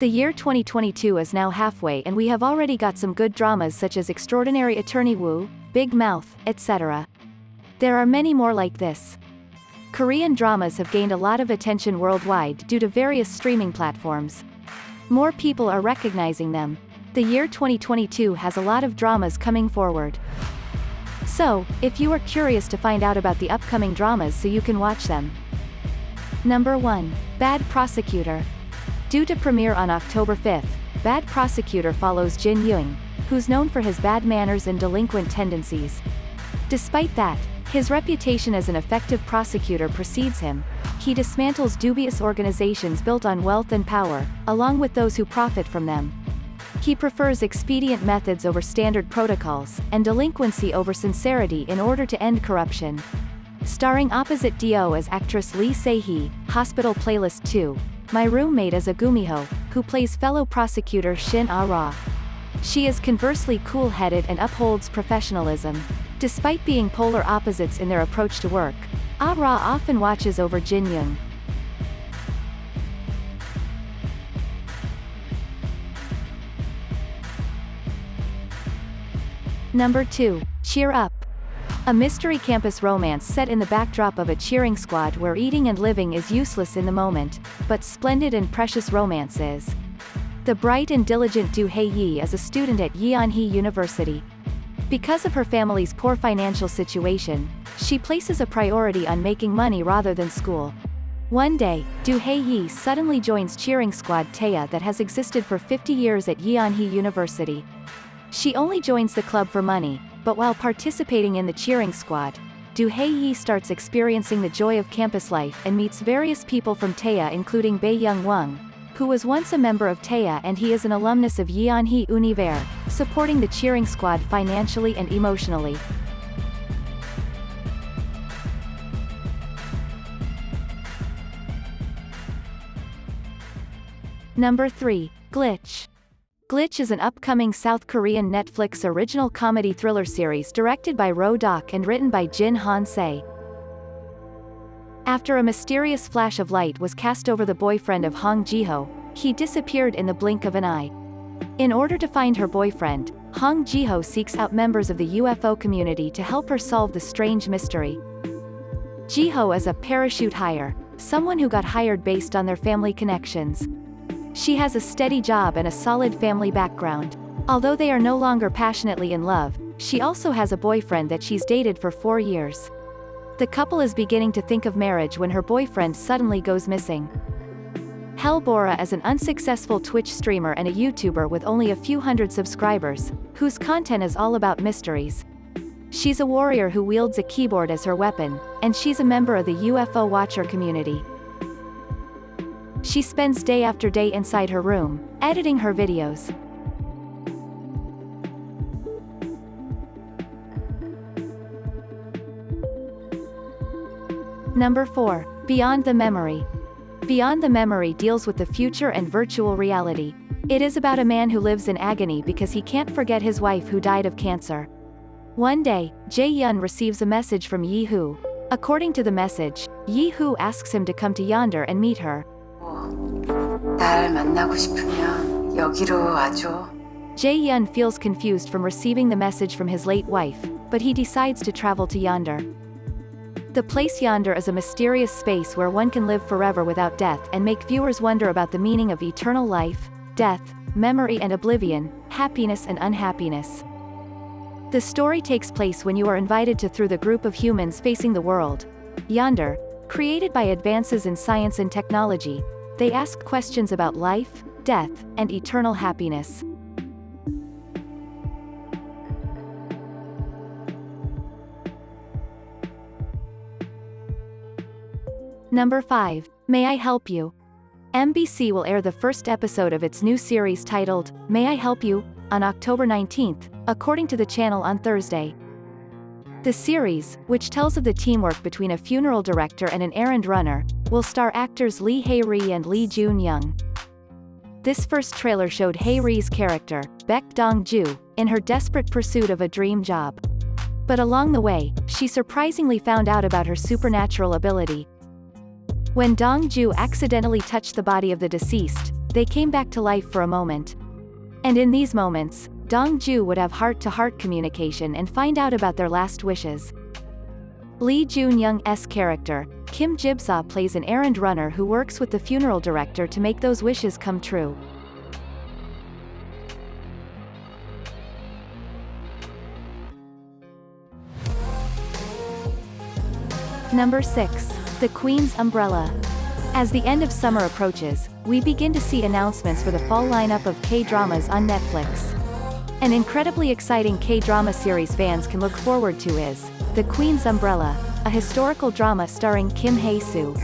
The year 2022 is now halfway and we have already got some good dramas such as Extraordinary Attorney Woo, Big Mouth, etc. There are many more like this. Korean dramas have gained a lot of attention worldwide due to various streaming platforms. More people are recognizing them. The year 2022 has a lot of dramas coming forward. So, if you are curious to find out about the upcoming dramas so you can watch them. Number 1. Bad Prosecutor. Due to premiere on October 5th, Bad Prosecutor follows Jin Young, who's known for his bad manners and delinquent tendencies. Despite that, his reputation as an effective prosecutor precedes him. He dismantles dubious organizations built on wealth and power, along with those who profit from them. He prefers expedient methods over standard protocols, and delinquency over sincerity in order to end corruption. Starring opposite Do as actress Lee Se-hee, Hospital Playlist 2. My roommate is Agumiho, who plays fellow prosecutor Shin Ah-ra. She is conversely cool-headed and upholds professionalism. Despite being polar opposites in their approach to work, Ah-ra often watches over Jin Young. Number 2. Cheer Up. A mystery campus romance set in the backdrop of a cheering squad where eating and living is useless in the moment, but splendid and precious romance is. The bright and diligent Do Hae-yi is a student at Yeonhee University. Because of her family's poor financial situation, she places a priority on making money rather than school. One day, Do Hae-yi suddenly joins cheering squad Taeya that has existed for 50 years at Yeonhee University. She only joins the club for money, but while participating in the cheering squad, Do Hae-yi starts experiencing the joy of campus life and meets various people from Taeya including Bae Young-won, who was once a member of Taeya and he is an alumnus of Yeonhee Univer, supporting the cheering squad financially and emotionally. Number 3. Glitch. Glitch is an upcoming South Korean Netflix original comedy thriller series directed by Ro Dok and written by Jin Han-se. After a mysterious flash of light was cast over the boyfriend of Hong Ji-ho, he disappeared in the blink of an eye. In order to find her boyfriend, Hong Ji-ho seeks out members of the UFO community to help her solve the strange mystery. Ji-ho is a parachute hire, someone who got hired based on their family connections. She has a steady job and a solid family background. Although they are no longer passionately in love, she also has a boyfriend that she's dated for 4 years. The couple is beginning to think of marriage when her boyfriend suddenly goes missing. Helbora is an unsuccessful Twitch streamer and a YouTuber with only a few hundred subscribers, whose content is all about mysteries. She's a warrior who wields a keyboard as her weapon, and she's a member of the UFO watcher community. She spends day after day inside her room, editing her videos. Number 4. Beyond the Memory. Beyond the Memory deals with the future and virtual reality. It is about a man who lives in agony because he can't forget his wife who died of cancer. One day, Jae-yun receives a message from Yi-hoo. According to the message, Yi-hoo asks him to come to Yonder and meet her. 날 만나고 싶으면 여기로 와줘. Jae-yun feels confused from receiving the message from his late wife, but he decides to travel to Yonder. The place Yonder is a mysterious space where one can live forever without death and make viewers wonder about the meaning of eternal life, death, memory and oblivion, happiness and unhappiness. The story takes place when you are invited to through the group of humans facing the world. Yonder, created by advances in science and technology, they ask questions about life, death, and eternal happiness. Number 5. May I Help You? MBC will air the first episode of its new series titled, May I Help You? On October 19th, according to the channel on Thursday. The series, which tells of the teamwork between a funeral director and an errand runner, will star actors Lee Hae-ri and Lee Jun-young. This first trailer showed Hae-ri's character, Baek Dong-ju, in her desperate pursuit of a dream job. But along the way, she surprisingly found out about her supernatural ability. When Dong-ju accidentally touched the body of the deceased, they came back to life for a moment. And in these moments, Dong-ju would have heart-to-heart communication and find out about their last wishes. Lee Jun-young's character, Kim Jibsaw, plays an errand runner who works with the funeral director to make those wishes come true. Number 6. The Queen's Umbrella. As the end of summer approaches, we begin to see announcements for the fall lineup of K-dramas on Netflix. An incredibly exciting K-drama series fans can look forward to is The Queen's Umbrella, a historical drama starring Kim Hae-soo.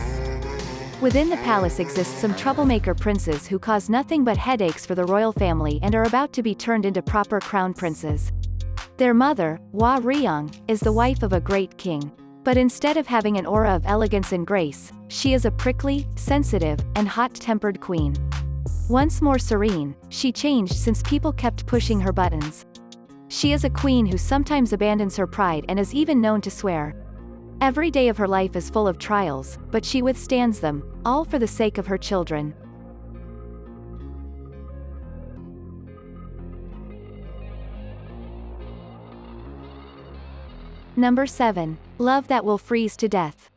Within the palace exists some troublemaker princes who cause nothing but headaches for the royal family and are about to be turned into proper crown princes. Their mother, Hwa Ryong, is the wife of a great king. But instead of having an aura of elegance and grace, she is a prickly, sensitive, and hot-tempered queen. Once more serene, she changed since people kept pushing her buttons. She is a queen who sometimes abandons her pride and is even known to swear. Every day of her life is full of trials, but she withstands them, all for the sake of her children. Number 7. Love That Will Freeze to Death.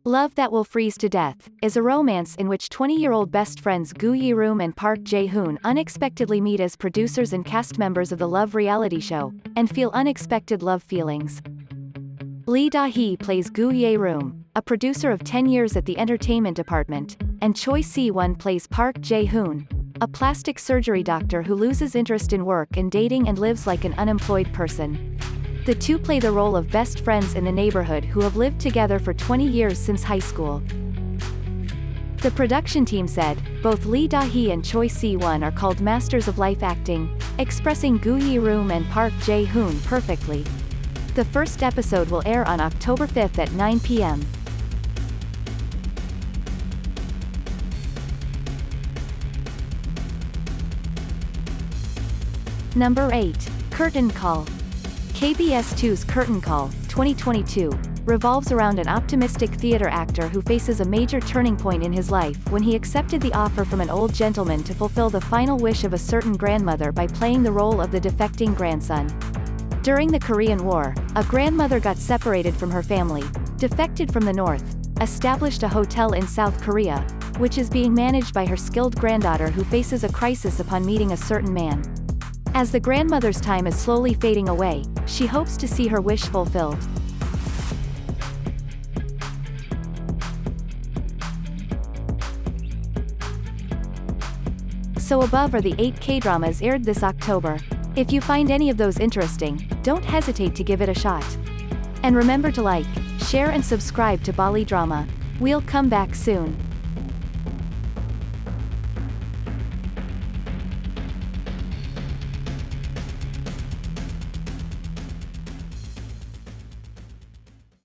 Love That Will Freeze to Death is a romance in which 20-year-old best friends Gu Yi-room and Park Jae-hoon unexpectedly meet as producers and cast members of the love reality show, and feel unexpected love feelings. Lee Da-hee plays Gu Ye-room, a producer of 10 years at the entertainment department, and Choi Si-won plays Park Jae-hoon, a plastic surgery doctor who loses interest in work and dating and lives like an unemployed person. The two play the role of best friends in the neighborhood who have lived together for 20 years since high school. The production team said, both Lee Da-hee and Choi Si-won are called masters of life acting, expressing Gu Yi-room and Park Jae-hoon perfectly. The first episode will air on October 5th at 9 p.m. Number 8. Curtain Call. KBS 2's Curtain Call, 2022, revolves around an optimistic theater actor who faces a major turning point in his life when he accepted the offer from an old gentleman to fulfill the final wish of a certain grandmother by playing the role of the defecting grandson. During the Korean War, a grandmother got separated from her family, defected from the north, established a hotel in South Korea, which is being managed by her skilled granddaughter who faces a crisis upon meeting a certain man. As the grandmother's time is slowly fading away, she hopes to see her wish fulfilled. So above are the 8 K-dramas aired this October. If you find any of those interesting, don't hesitate to give it a shot. And remember to like, share and subscribe to Bbali Drama. We'll come back soon.